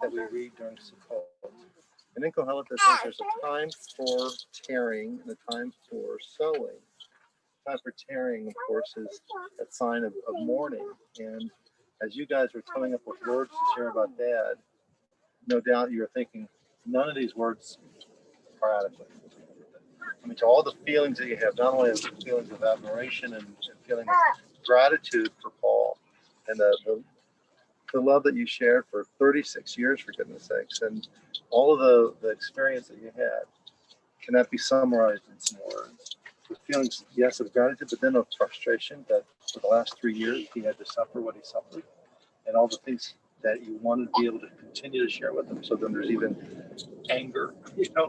that we read during Sukkot. And in Kohelet, it says there's a time for tearing and a time for sowing. Time for tearing, of course, is a sign of mourning. And as you guys were coming up with words to share about Dad, no doubt you're thinking, none of these words are adequate. I mean, to all the feelings that you have, not only feelings of admiration and feeling of gratitude for Paul, and the love that you shared for 36 years, for goodness sakes, and all of the experience that you had, cannot be summarized in some words. The feelings, yes, of gratitude, but then of frustration that for the last 3 years he had to suffer what he suffered, and all the things that you wanted to be able to continue to share with him. So then there's even anger,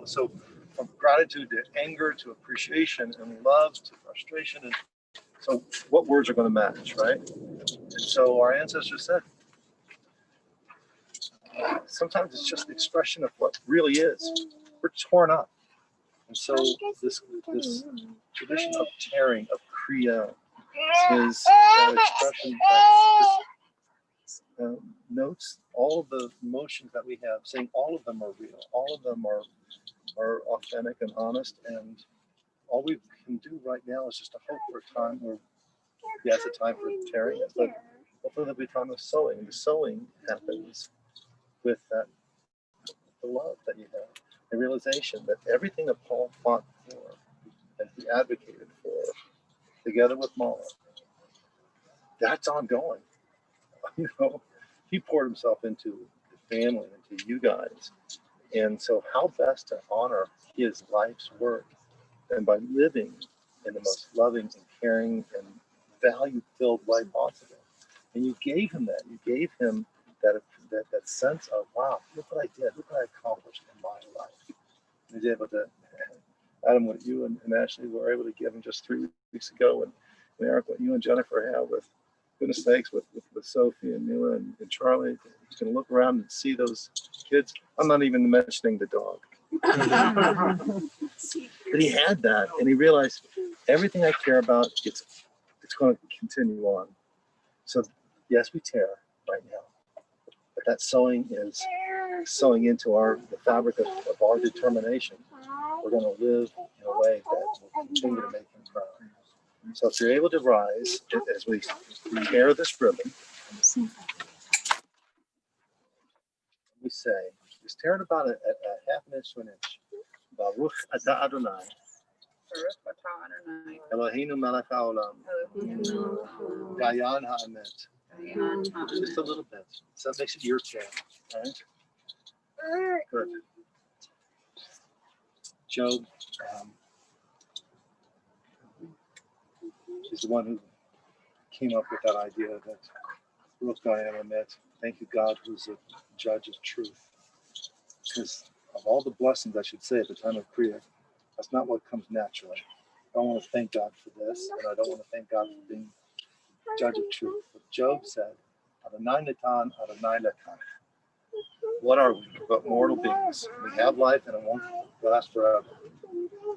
so from gratitude to anger to appreciation and love to frustration. And so what words are going to match, right? And so our ancestors said, sometimes it's just the expression of what really is. We're torn up. And so this tradition of tearing, of kriya, is that expression that notes all of the emotions that we have, saying all of them are real, all of them are authentic and honest, and all we can do right now is just to hope for a time where, yes, a time for tearing, but hopefully there'll be a time of sowing. And the sowing happens with that, the love that you have, the realization that everything that Paul fought for and he advocated for, together with Mala, that's ongoing. He poured himself into the family, into you guys. And so how best to honor his life's work than by living in the most loving and caring and value-filled way possible. And you gave him that. You gave him that sense of, wow, look what I did. Look what I accomplished in my life. And he's able to, Adam, what you and Ashley were able to give him just 3 weeks ago, and Eric, what you and Jennifer have with, goodness sakes, with Sophie and Mila and Charlie. You can look around and see those kids. I'm not even mentioning the dog. But he had that, and he realized everything I care about, it's going to continue on. So yes, we tear right now, but that sewing is sewing into the fabric of our determination. We're going to live in a way that will continue to make him proud. So if you're able to rise, as we tear this ribbon, we say, just tear it about a half an inch to an inch. Baruch atah Adonai, Eloheinu melech haolam, Dayan ha'emet. Just a little bit. So that makes it your tear, right? Good. Job, is the one who came up with that idea that Baruch Dayan ha'emet. Thank you, God, who's a judge of truth. Because of all the blessings, I should say, at the time of Kriya, that's not what comes naturally. I don't want to thank God for this, and I don't want to thank God for being judge of truth. But Job said, Adonai natan, Adonai lekan. What are we but mortal beings? We have life and it won't last forever.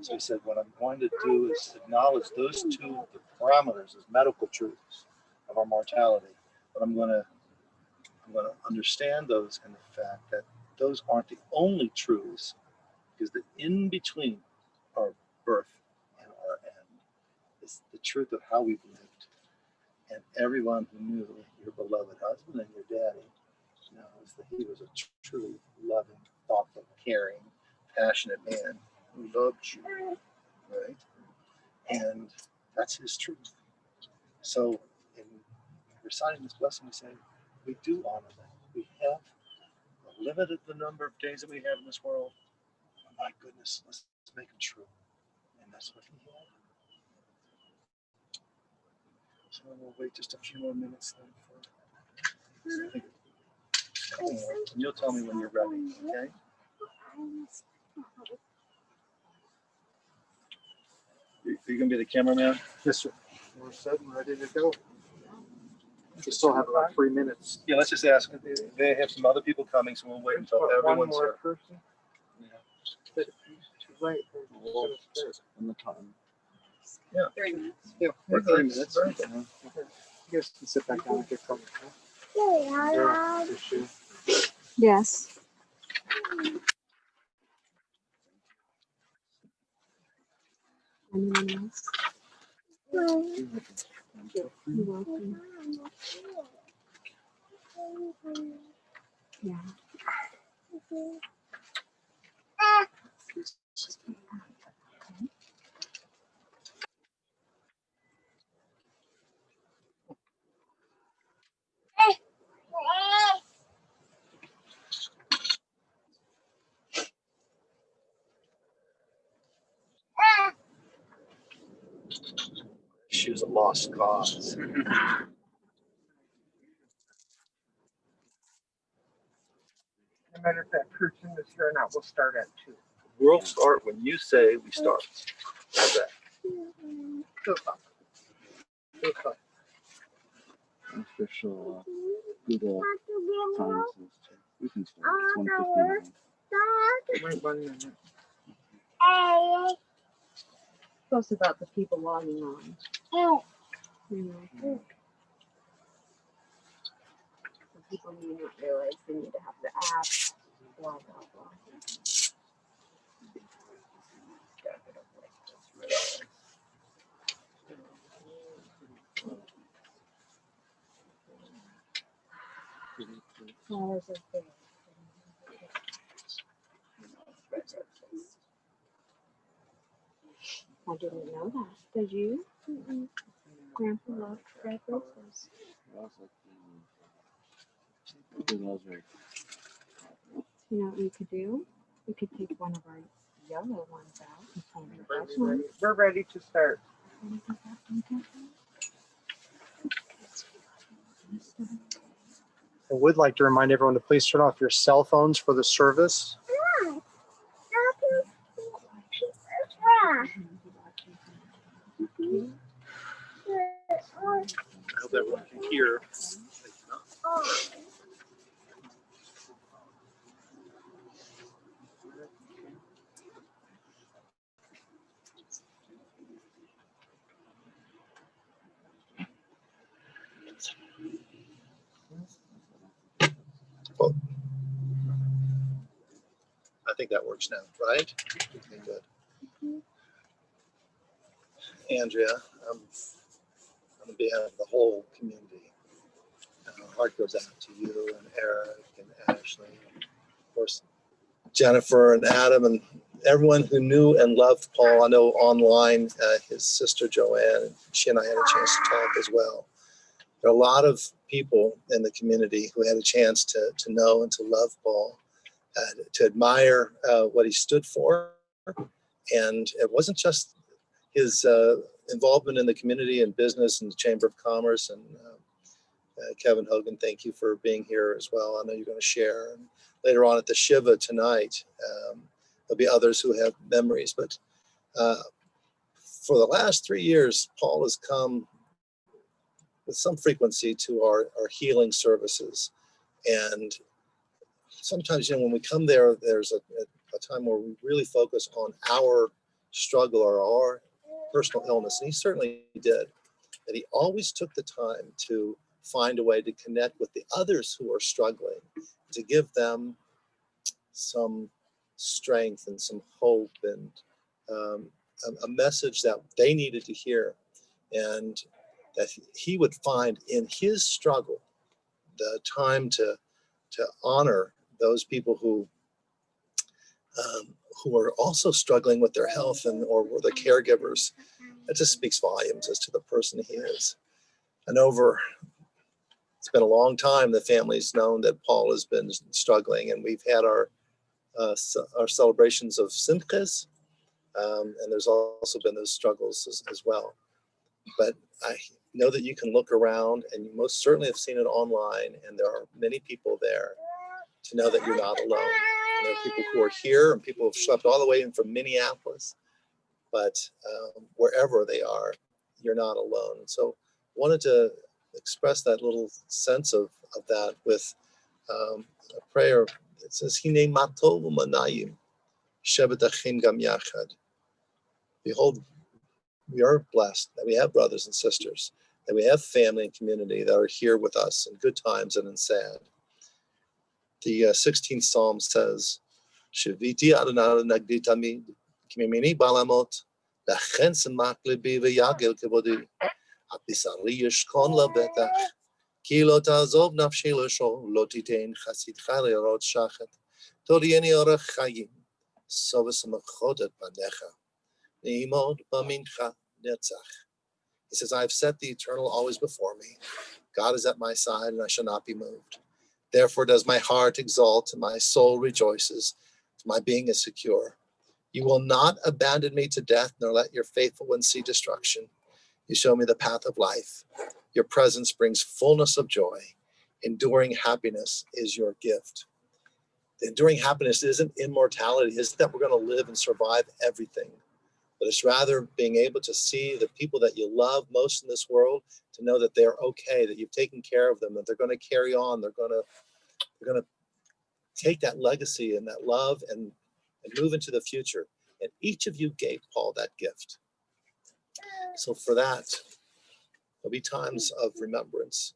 So he said, what I'm going to do is acknowledge those two parameters as medical truths of our mortality. But I'm going to understand those in the fact that those aren't the only truths, because the in between our birth and our end is the truth of how we've lived. And everyone who knew your beloved husband and your daddy knows that he was a truly loving, thoughtful, caring, passionate man who loved you, right? And that's his truth. So in reciting this blessing, we say, we do honor that. We have limited the number of days that we have in this world. Oh my goodness, let's make them true. And that's what he had. So we'll wait just a few more minutes then for and you'll tell me when you're ready, okay? You're gonna be the cameraman? Yes, sir. We're set and ready to go. We still have about 3 minutes. Yeah, let's just ask. They have some other people coming, so we'll wait until everyone's here. Person? Yeah. Right. On the time. Yeah. 3 minutes. Yeah, We're 3 good. minutes. Very good. You guys can sit back down and get comfortable. Yeah. Yes. Anyone else? You're welcome. Yeah. She was a lost cause. No matter if that person is here or not, we'll start at 2. We'll start when you say we start. How's that? 2 o'clock. 2 o'clock. Official Google time says we can start. It's 1:59. Wait 1 minute. Post about the people logging on. You know. The people may not realize they need to have the app. Blah blah blah. Flowers are there. I didn't know that. Did you? Grandpa loved red roses. Those are You know what we could do? We could take one of our yellow ones out and paint it We're that one. ready. We're ready to start. I would like to remind everyone to please turn off your cell phones for the service. I hope everyone can hear. I think that works now, right? Okay, good. Andrea, on behalf of the whole community, our heart goes out to you and Eric and Ashley, and of course, Jennifer and Adam and everyone who knew and loved Paul. I know online, his sister Joanne, she and I had a chance to talk as well. There are a lot of people in the community who had a chance to know and to love Paul, to admire what he stood for. And it wasn't just his involvement in the community and business and the Chamber of Commerce. And Kevin Hogan, thank you for being here as well. I know you're going to share. And later on at the Shiva tonight, there'll be others who have memories. But for the last 3 years, Paul has come with some frequency to our healing services. And sometimes, when we come there, there's a time where we really focus on our struggle or our personal illness. And he certainly did. And he always took the time to find a way to connect with the others who are struggling, to give them some strength and some hope and a message that they needed to hear. And that he would find in his struggle the time to honor those people who are also struggling with their health or were the caregivers. That just speaks volumes as to the person he is. And it's been a long time the family's known that Paul has been struggling, and we've had our celebrations of Simchas, and there's also been those struggles as well. But I know that you can look around, and you most certainly have seen it online, and there are many people there to know that you're not alone. And there are people who are here and people who have slept all the way in from Minneapolis, but wherever they are, you're not alone. And so wanted to express that little sense of that with a prayer. It says, Hine matov u'manayim, shevet achim gam yachad. Behold, we are blessed that we have brothers and sisters, that we have family and community that are here with us in good times and in sad. The 16th Psalm says, Shiviti Adonai nagdi tamid, kimimini balamot, lachen semach libi v'yagel kevodi, apisari yishkon lebetach, ki lo ta'azov nafshi l'shol, lo titein chasidcha le'erot shachet, todieni orech chayim, sovas mechodet banecha, ne'imod bamincha netzach. He says, I have set the eternal always before me. God is at my side, and I shall not be moved. Therefore does my heart exult, and my soul rejoices. My being is secure. You will not abandon me to death, nor let your faithful one see destruction. You show me the path of life. Your presence brings fullness of joy. Enduring happiness is your gift. The enduring happiness isn't immortality, isn't that we're going to live and survive everything. But it's rather being able to see the people that you love most in this world, to know that they're okay, that you've taken care of them, that they're going to carry on, they're going to take that legacy and that love and move into the future. And each of you gave Paul that gift. So for that, there'll be times of remembrance.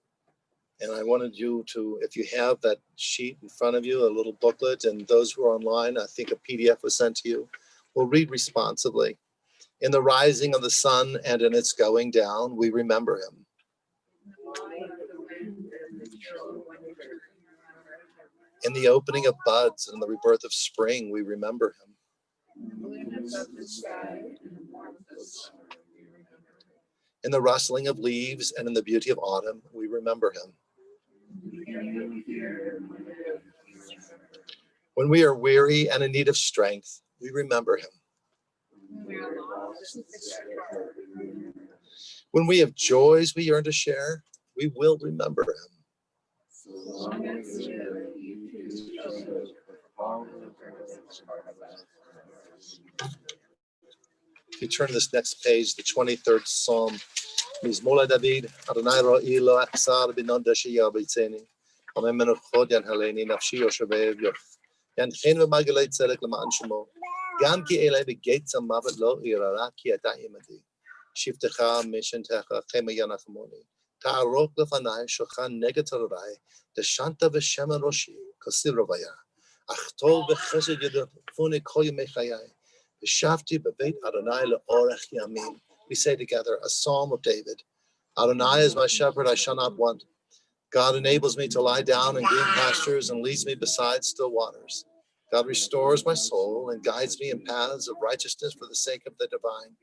And I wanted you to, if you have that sheet in front of you, a little booklet, and those who are online, I think a PDF was sent to you, will read responsibly. In the rising of the sun and in its going down, we remember him. In the opening of buds and the rebirth of spring, we remember him. In the rustling of leaves and in the beauty of autumn, we remember him. When we are weary and in need of strength, we remember him. When we have joys we yearn to share, we will remember him. If you turn to this next page, the 23rd Psalm, Mizmola David, Adonai ro'i lo achsar binon dashi yabitzeni, amen menuchod yan haleni nafshi yoshevev yoch, yan chen v'magelei tzedek l'ma'an shemo, gam ki elei b'geit zamavet lo irara ki ata imadi, shiftecha mishentecha chema yanachmoni, ta'arok lefanai shochan neget torai, deshanta v'shemen roshi, kosir rovaya, achtol v'chesed yedafuni kol yemei chayai, v'shavti b'beit Adonai le'orech yamim. We say together a psalm of David. Adonai is my shepherd, I shall not want. God enables me to lie down in green pastures and leads me beside still waters. God restores my soul and guides me in paths of righteousness for the sake of the divine.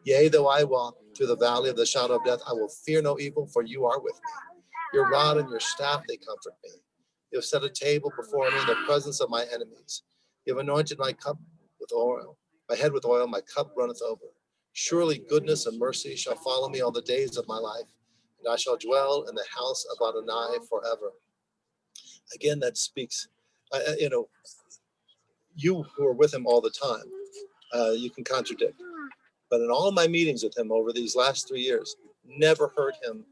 Yea, though I walk through the valley of the shadow of death, I will fear no evil, for you are with me. Your rod and your staff, they comfort me. You have set a table before me in the presence of my enemies. You have anointed my cup with oil, my head with oil, my cup runneth over. Surely goodness and mercy shall follow me all the days of my life, and I shall dwell in the house of Adonai forever. Again, that speaks, you who are with him all the time, you can contradict. But in all of my meetings with him over these last 3 years, never heard him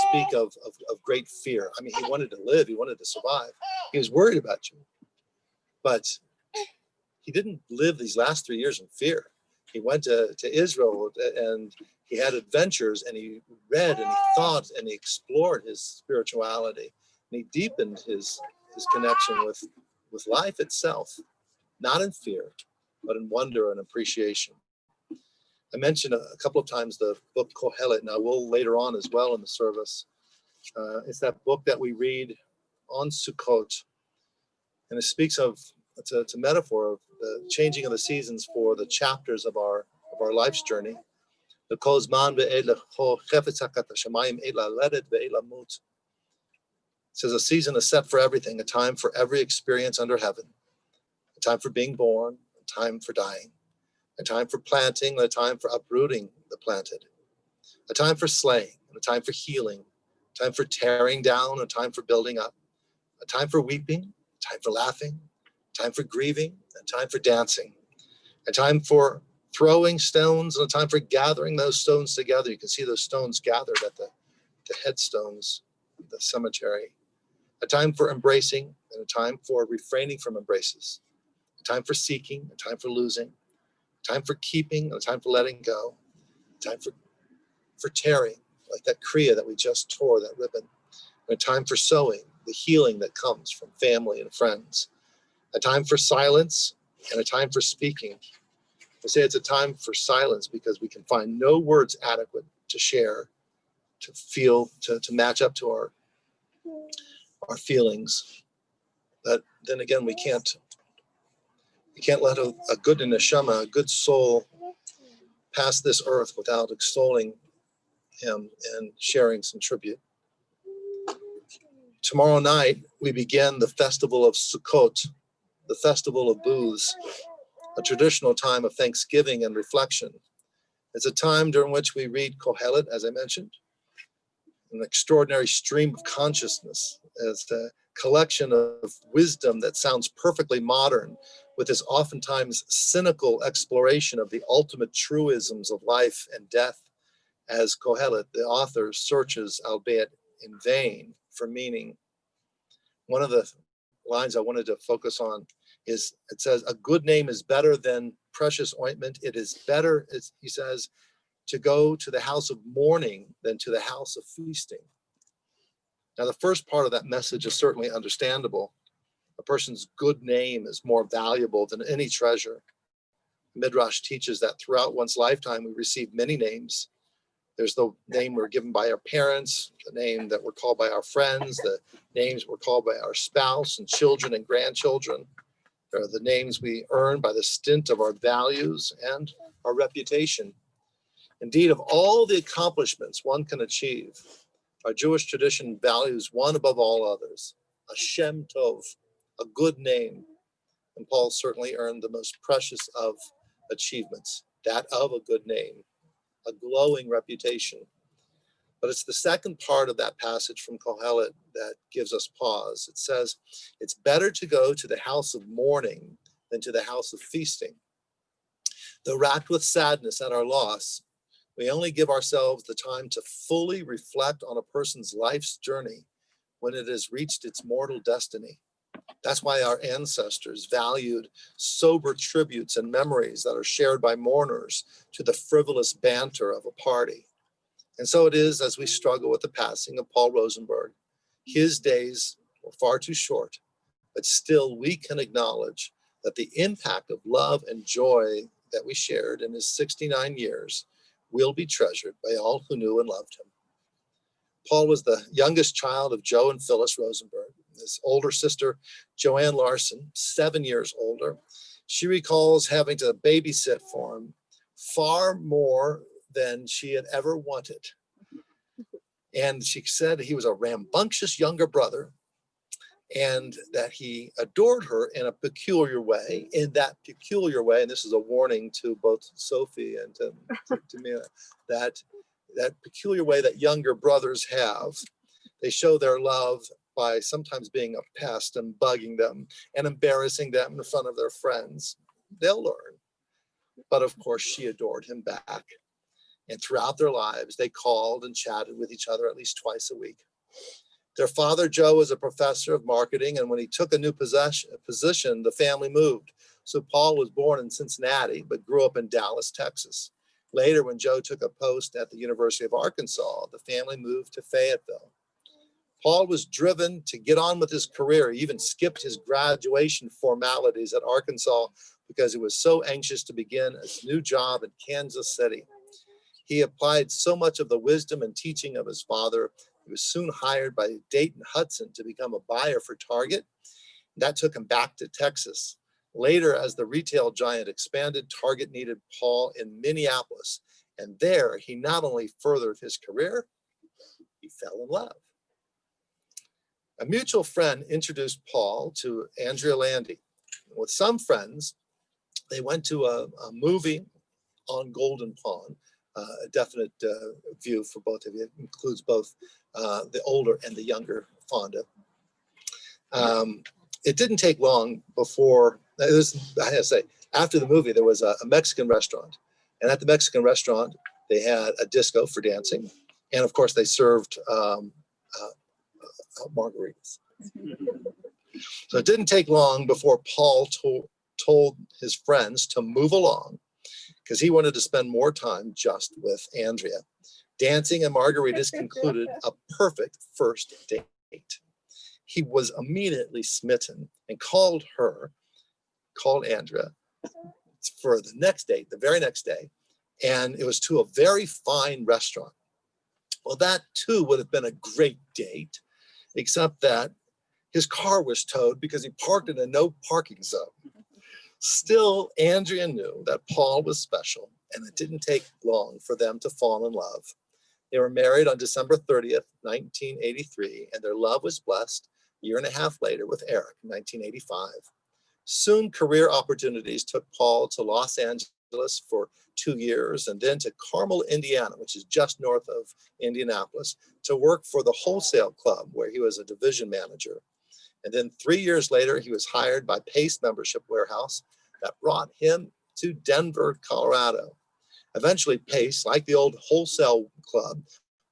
speak of great fear. I mean, he wanted to live, he wanted to survive. He was worried about you. But he didn't live these last 3 years in fear. He went to Israel and he had adventures, and he read and he thought and he explored his spirituality, and he deepened his connection with life itself, not in fear, but in wonder and appreciation. I mentioned a couple of times the book Kohelet, and I will later on as well in the service. It's that book that we read on Sukkot, and it speaks of, it's a metaphor of the changing of the seasons for the chapters of our life's journey. It says a season is set for everything, a time for every experience under heaven, a time for being born, a time for dying, a time for planting, a time for uprooting the planted, a time for slaying, and a time for healing, a time for tearing down, a time for building up, a time for weeping, a time for laughing, a time for grieving, a time for dancing, a time for throwing stones, and a time for gathering those stones together. You can see those stones gathered at the headstones of the cemetery. A time for embracing, and a time for refraining from embraces. A time for seeking, a time for losing. A time for keeping, and a time for letting go. A time for tearing, like that kriya that we just tore, that ribbon. And a time for sowing, the healing that comes from family and friends. A time for silence and a time for speaking. I say it's a time for silence because we can find no words adequate to share, to feel, to match up to our feelings. But then again, we can't let a good neshama, a good soul, pass this earth without extolling him and sharing some tribute. Tomorrow night, we begin the festival of Sukkot, the festival of booths, a traditional time of thanksgiving and reflection. It's a time during which we read Kohelet, as I mentioned, an extraordinary stream of consciousness as a collection of wisdom that sounds perfectly modern, with this oftentimes cynical exploration of the ultimate truisms of life and death, as Kohelet, the author, searches, albeit in vain, for meaning. One of the lines I wanted to focus on is, it says, a good name is better than precious ointment. It is better, he says, to go to the house of mourning than to the house of feasting. Now, the first part of that message is certainly understandable. A person's good name is more valuable than any treasure. Midrash teaches that throughout one's lifetime, we receive many names. There's the name we're given by our parents, the name that we're called by our friends, the names we're called by our spouse and children and grandchildren. There are the names we earn by the stint of our values and our reputation. Indeed, of all the accomplishments one can achieve, our Jewish tradition values one above all others, a Shem Tov, a good name. And Paul certainly earned the most precious of achievements, that of a good name, a glowing reputation. But it's the second part of that passage from Kohelet that gives us pause. It says, it's better to go to the house of mourning than to the house of feasting. Though racked with sadness at our loss, we only give ourselves the time to fully reflect on a person's life's journey when it has reached its mortal destiny. That's why our ancestors valued sober tributes and memories that are shared by mourners to the frivolous banter of a party. And so it is as we struggle with the passing of Paul Rosenberg. His days were far too short, but still we can acknowledge that the impact of love and joy that we shared in his 69 years will be treasured by all who knew and loved him. Paul was the youngest child of Joe and Phyllis Rosenberg. His older sister, Joanne Larson, 7 years older, she recalls having to babysit for him far more than she had ever wanted. And she said he was a rambunctious younger brother and that he adored her in a peculiar way. In that peculiar way, and this is a warning to both Sophie and to me, that peculiar way that younger brothers have. They show their love by sometimes being a pest and bugging them and embarrassing them in front of their friends. They'll learn. But of course, she adored him back. And throughout their lives, they called and chatted with each other at least twice a week. Their father, Joe, was a professor of marketing, and when he took a new position, the family moved. So Paul was born in Cincinnati, but grew up in Dallas, Texas. Later, when Joe took a post at the University of Arkansas, the family moved to Fayetteville. Paul was driven to get on with his career. He even skipped his graduation formalities at Arkansas because he was so anxious to begin a new job in Kansas City. He applied so much of the wisdom and teaching of his father. He was soon hired by Dayton Hudson to become a buyer for Target. That took him back to Texas. Later, as the retail giant expanded, Target needed Paul in Minneapolis. And there, he not only furthered his career, he fell in love. A mutual friend introduced Paul to Andrea Landy. With some friends, they went to a movie on Golden Pond. A definite view for both of you. It includes both the older and the younger Fonda. It didn't take long before, I had to say, after the movie, there was a Mexican restaurant. And at the Mexican restaurant, they had a disco for dancing. And of course, they served margaritas. So it didn't take long before Paul told his friends to move along because he wanted to spend more time just with Andrea. Dancing and margaritas concluded a perfect first date. he was immediately smitten and called Andrea for the next day, the very next day. And it was to a very fine restaurant. Well, that too would have been a great date, except that his car was towed because he parked in a no parking zone. Still, Andrea knew that Paul was special, and it didn't take long for them to fall in love. They were married on December 30th, 1983, and their love was blessed a year and a half later with Eric in 1985. Soon, career opportunities took Paul to Los Angeles for 2 years and then to Carmel, Indiana, which is just north of Indianapolis, to work for the wholesale club where he was a division manager. And then 3 years later, he was hired by Pace Membership Warehouse that brought him to Denver, Colorado. Eventually, Pace, like the old wholesale club,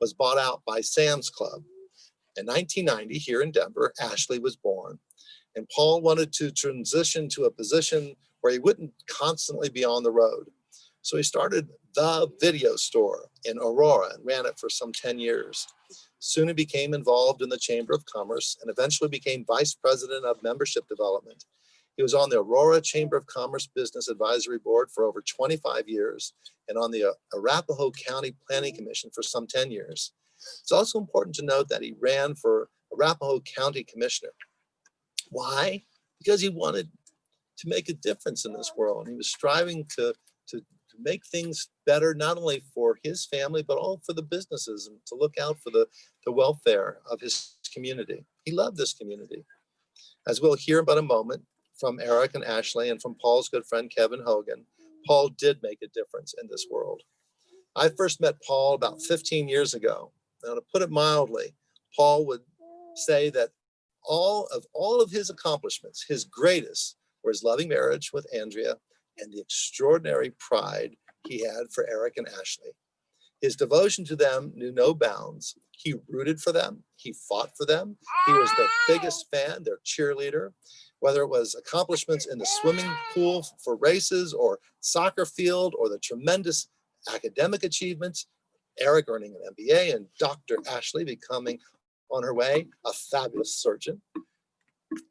was bought out by Sam's Club. In 1990, here in Denver, Ashley was born. And Paul wanted to transition to a position where he wouldn't constantly be on the road. So he started the video store in Aurora and ran it for some 10 years. Soon he became involved in the Chamber of Commerce and eventually became vice president of membership development. He was on the Aurora Chamber of Commerce Business Advisory Board for over 25 years and on the Arapahoe County Planning Commission for some 10 years. It's also important to note that he ran for Arapahoe County Commissioner. Why? Because he wanted to make a difference in this world. He was striving to make things better, not only for his family, but all for the businesses and to look out for the welfare of his community. He loved this community. As we'll hear in about a moment from Eric and Ashley and from Paul's good friend, Kevin Hogan, Paul did make a difference in this world. I first met Paul about 15 years ago. Now, to put it mildly, Paul would say that all of his accomplishments, his greatest, were his loving marriage with Andrea and the extraordinary pride he had for Eric and Ashley. His devotion to them knew no bounds. He rooted for them. He fought for them. He was their biggest fan, their cheerleader, whether it was accomplishments in the swimming pool for races or soccer field or the tremendous academic achievements, Eric earning an MBA and Dr. Ashley becoming on her way a fabulous surgeon.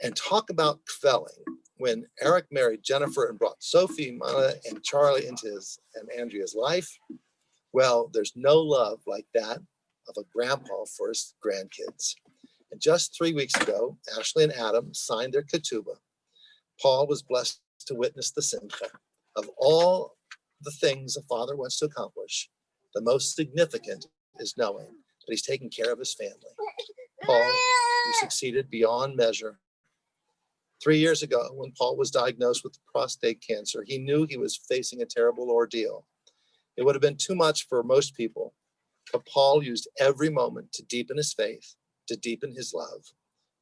And talk about quelling. When Eric married Jennifer and brought Sophie, Maya, and Charlie into his and Andrea's life, well, there's no love like that of a grandpa for his grandkids. And just 3 weeks ago, Ashley and Adam signed their ketubah. Paul was blessed to witness the simcha. Of all the things a father wants to accomplish, the most significant is knowing that he's taking care of his family. Paul, who succeeded beyond measure. 3 years ago, when Paul was diagnosed with prostate cancer, he knew he was facing a terrible ordeal. It would have been too much for most people, but Paul used every moment to deepen his faith, to deepen his love.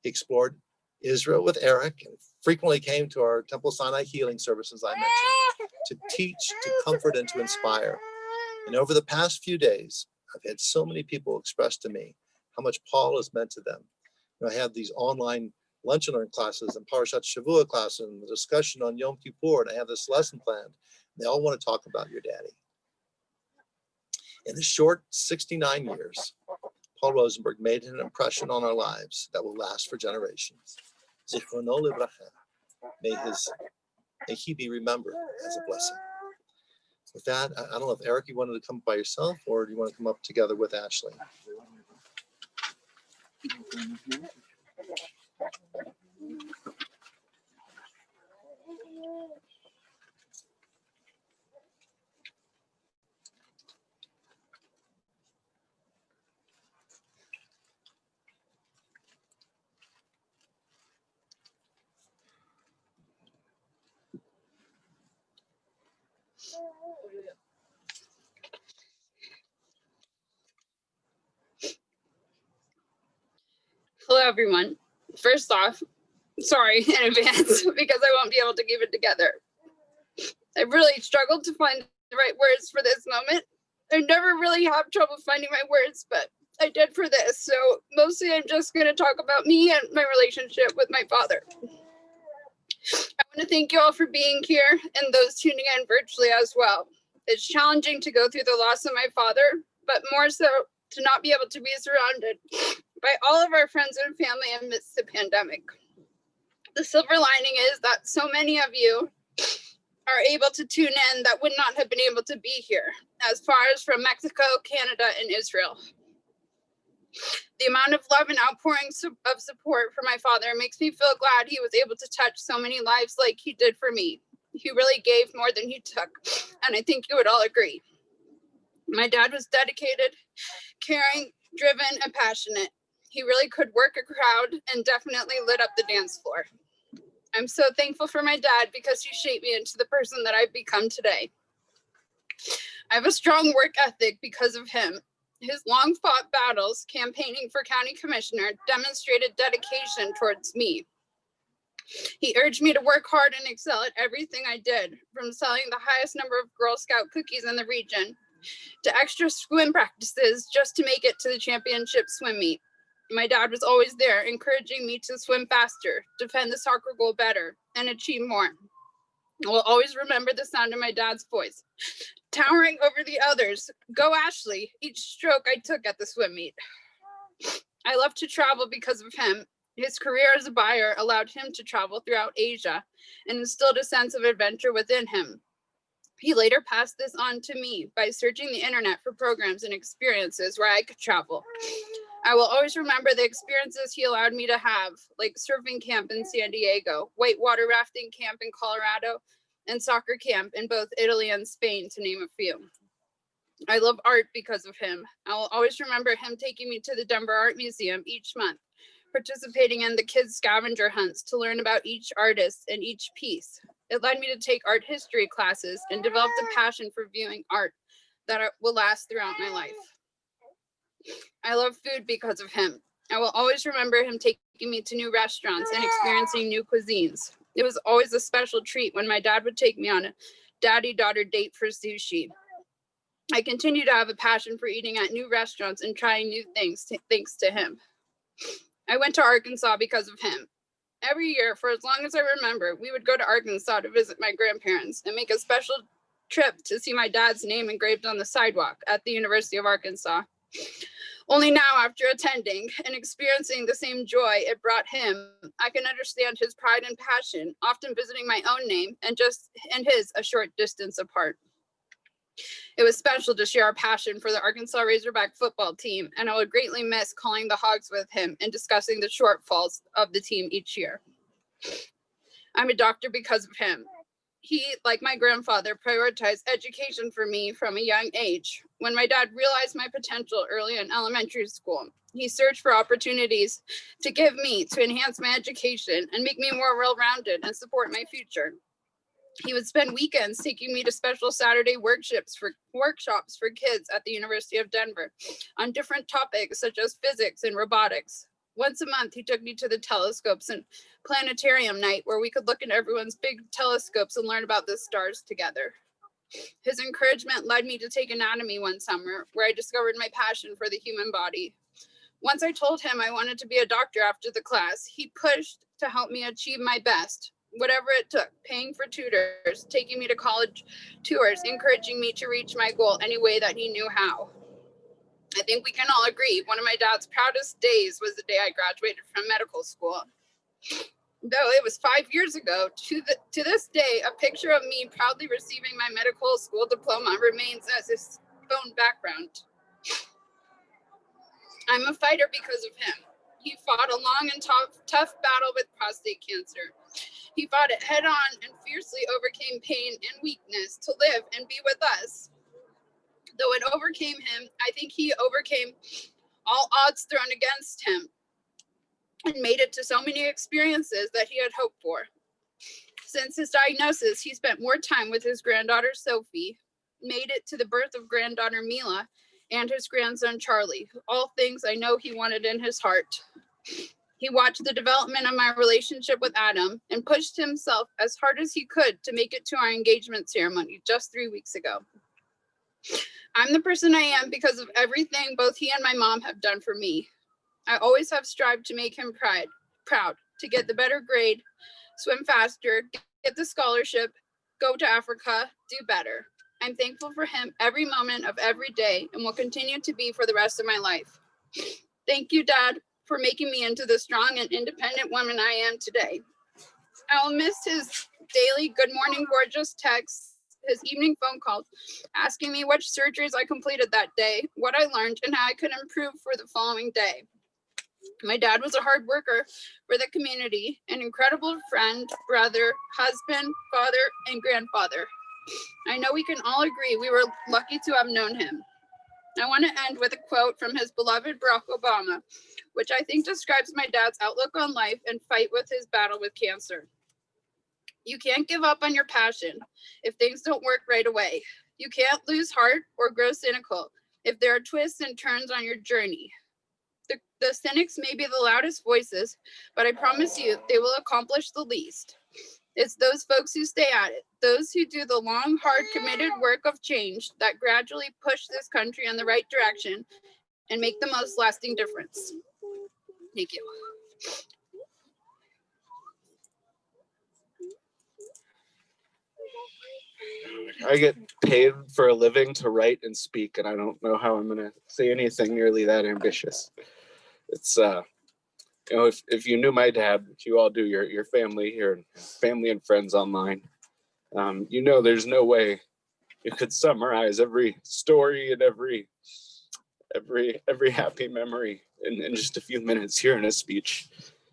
He explored Israel with Eric and frequently came to our Temple Sinai healing services I mentioned to teach, to comfort, and to inspire. And over the past few days, I've had so many people express to me how much Paul has meant to them. I have these online lunch and learn classes and Parashat Shavua class and the discussion on Yom Kippur, and I have this lesson planned. They all want to talk about your daddy. In the short 69 years, Paul Rosenberg made an impression on our lives that will last for generations. Zichrono livracha. May he be remembered as a blessing. With that, I don't know if Eric, you wanted to come by yourself or do you want to come up together with Ashley? Hello, everyone. First off, sorry in advance because I won't be able to keep it together. I really struggled to find the right words for this moment. I never really have trouble finding my words, but I did for this. So mostly I'm just going to talk about me and my relationship with my father. I want to thank you all for being here and those tuning in virtually as well. It's challenging to go through the loss of my father, but more so to not be able to be surrounded by all of our friends and family amidst the pandemic. The silver lining is that so many of you are able to tune in that would not have been able to be here, as far as from Mexico, Canada, and Israel. The amount of love and outpouring of support for my father makes me feel glad he was able to touch so many lives like he did for me. He really gave more than he took, and I think you would all agree. My dad was dedicated, caring, driven, and passionate. He really could work a crowd and definitely lit up the dance floor. I'm so thankful for my dad because he shaped me into the person that I've become today. I have a strong work ethic because of him. His long fought battles campaigning for county commissioner demonstrated dedication towards me. He urged me to work hard and excel at everything I did, from selling the highest number of Girl Scout cookies in the region to extra swim practices just to make it to the championship swim meet. My dad was always there, encouraging me to swim faster, defend the soccer goal better, and achieve more. I will always remember the sound of my dad's voice, towering over the others. Go Ashley, each stroke I took at the swim meet. I love to travel because of him. His career as a buyer allowed him to travel throughout Asia and instilled a sense of adventure within him. He later passed this on to me by searching the internet for programs and experiences where I could travel. I will always remember the experiences he allowed me to have, like surfing camp in San Diego, whitewater rafting camp in Colorado, and soccer camp in both Italy and Spain, to name a few. I love art because of him. I will always remember him taking me to the Denver Art Museum each month, participating in the kids' scavenger hunts to learn about each artist and each piece. It led me to take art history classes and developed a passion for viewing art that will last throughout my life. I love food because of him. I will always remember him taking me to new restaurants and experiencing new cuisines. It was always a special treat when my dad would take me on a daddy-daughter date for sushi. I continue to have a passion for eating at new restaurants and trying new things thanks to him. I went to Arkansas because of him. Every year, for as long as I remember, we would go to Arkansas to visit my grandparents and make a special trip to see my dad's name engraved on the sidewalk at the University of Arkansas. Only now, after attending and experiencing the same joy it brought him, I can understand his pride and passion, often visiting my own name and his a short distance apart. It was special to share our passion for the Arkansas Razorback football team, and I will greatly miss calling the Hogs with him and discussing the shortfalls of the team each year. I'm a doctor because of him. He, like my grandfather, prioritized education for me from a young age. When my dad realized my potential early in elementary school, he searched for opportunities to give me to enhance my education and make me more well-rounded and support my future. He would spend weekends taking me to special Saturday workshops for kids at the University of Denver on different topics such as physics and robotics. Once a month, he took me to the telescopes and planetarium night where we could look at everyone's big telescopes and learn about the stars together. His encouragement led me to take anatomy one summer, where I discovered my passion for the human body. Once I told him I wanted to be a doctor after the class, he pushed to help me achieve my best, whatever it took, paying for tutors, taking me to college tours, encouraging me to reach my goal any way that he knew how. I think we can all agree one of my dad's proudest days was the day I graduated from medical school. Though it was 5 years ago, to this day, a picture of me proudly receiving my medical school diploma remains as his phone background. I'm a fighter because of him. He fought a long and tough battle with prostate cancer. He fought it head on and fiercely overcame pain and weakness to live and be with us. Though it overcame him, I think he overcame all odds thrown against him and made it to so many experiences that he had hoped for. Since his diagnosis, he spent more time with his granddaughter, Sophie, made it to the birth of granddaughter, Mila, and his grandson, Charlie, all things I know he wanted in his heart. He watched the development of my relationship with Adam and pushed himself as hard as he could to make it to our engagement ceremony just 3 weeks ago. I'm the person I am because of everything both he and my mom have done for me. I always have strived to make him proud, to get the better grade, swim faster, get the scholarship, go to Africa, do better. I'm thankful for him every moment of every day and will continue to be for the rest of my life. Thank you, Dad. for making me into the strong and independent woman I am today. I will miss his daily good morning gorgeous texts, his evening phone calls, asking me which surgeries I completed that day, what I learned, and how I could improve for the following day. My dad was a hard worker for the community, an incredible friend, brother, husband, father, and grandfather. I know we can all agree we were lucky to have known him. I want to end with a quote from his beloved Barack Obama, which I think describes my dad's outlook on life and fight with his battle with cancer. You can't give up on your passion if things don't work right away. You can't lose heart or grow cynical if there are twists and turns on your journey. The cynics may be the loudest voices, but I promise you they will accomplish the least. It's those folks who stay at it, those who do the long, hard, committed work of change that gradually push this country in the right direction and make the most lasting difference. Thank you. I get paid for a living to write and speak, and I don't know how I'm going to say anything nearly that ambitious. It's, you know, if you knew my dad, you all do, your family here, family and friends online, you know there's no way you could summarize every story and every happy memory in just a few minutes here in a speech.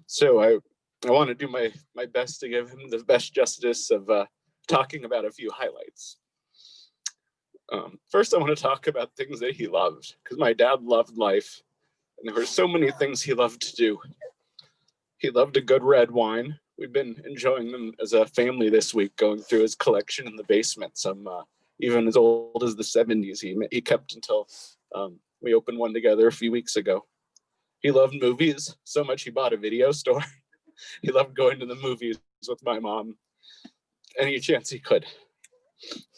So I want to do my best to give him the best justice of talking about a few highlights. First, I want to talk about things that he loved, because my dad loved life, and there were so many things he loved to do. He loved a good red wine. We've been enjoying them as a family this week, going through his collection in the basement, some even as old as the 70s he kept until we opened one together a few weeks ago. He loved movies so much he bought a video store. He loved going to the movies with my mom any chance he could.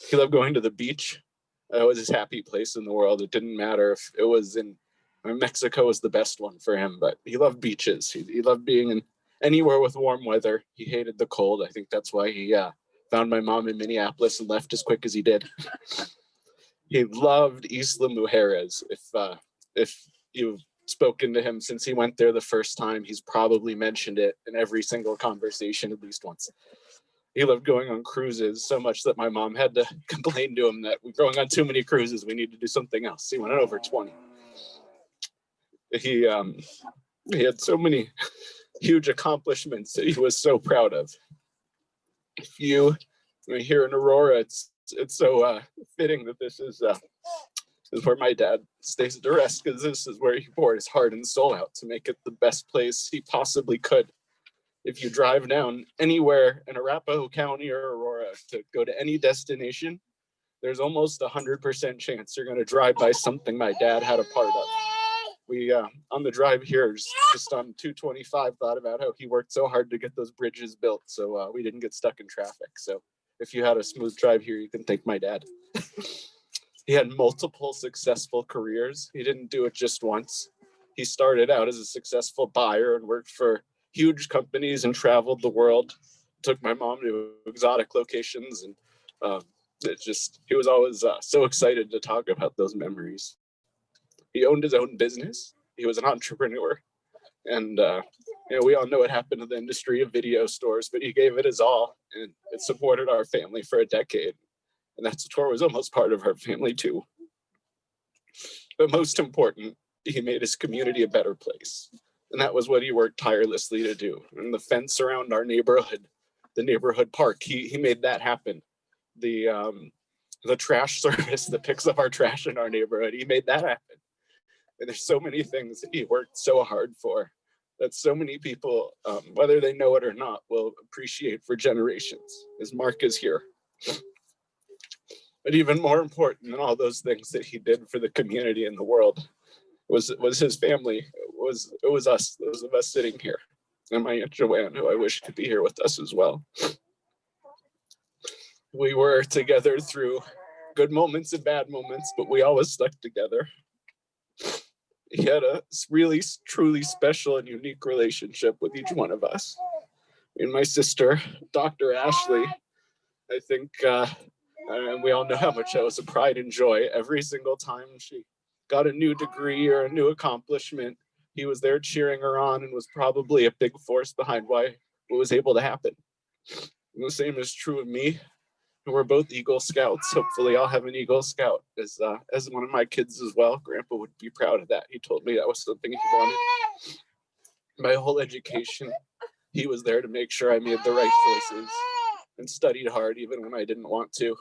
He loved going to the beach. That was his happy place in the world. It didn't matter if it was in Mexico was the best one for him, but he loved beaches. He loved being in anywhere with warm weather. He hated the cold. I think that's why he found my mom in Minneapolis and left as quick as he did. He loved Isla Mujeres. If you've spoken to him since he went there the first time, he's probably mentioned it in every single conversation at least once. He loved going on cruises so much that my mom had to complain to him that we're going on too many cruises. We need to do something else. He went on over 20. He had so many huge accomplishments that he was so proud of. If you here in Aurora, it's so fitting that this is where my dad stays to rest, because this is where he poured his heart and soul out to make it the best place he possibly could. If you drive down anywhere in Arapahoe County or Aurora to go to any destination, there's almost 100% chance you're going to drive by something my dad had a part of. We, on the drive here, just on 225, thought about how he worked so hard to get those bridges built so we didn't get stuck in traffic. So if you had a smooth drive here, you can thank my dad. He had multiple successful careers. He didn't do it just once. He started out as a successful buyer and worked for huge companies and traveled the world. Took my mom to exotic locations, and he was always so excited to talk about those memories. He owned his own business. He was an entrepreneur, and we all know what happened to the industry of video stores, but he gave it his all, and it supported our family for a decade. And that store was almost part of our family too. But most important, he made his community a better place. And that was what he worked tirelessly to do. And the fence around our neighborhood, the neighborhood park, he made that happen. The trash service that picks up our trash in our neighborhood, he made that happen. And there's so many things that he worked so hard for that so many people, whether they know it or not, will appreciate for generations. His mark is here. But even more important than all those things that he did for the community and the world was his family. It was us, those of us sitting here, and my Aunt Joanne, who I wish could be here with us as well. We were together through good moments and bad moments, but we always stuck together. He had a really, truly special and unique relationship with each one of us. And my sister, Dr. Ashley, I think, and we all know how much that was a pride and joy every single time she got a new degree or a new accomplishment. He was there cheering her on and was probably a big force behind why what was able to happen. And the same is true of me. And we're both Eagle Scouts. Hopefully I'll have an Eagle Scout as one of my kids as well. Grandpa would be proud of that. He told me that was something he wanted. My whole education, he was there to make sure I made the right choices and studied hard even when I didn't want to.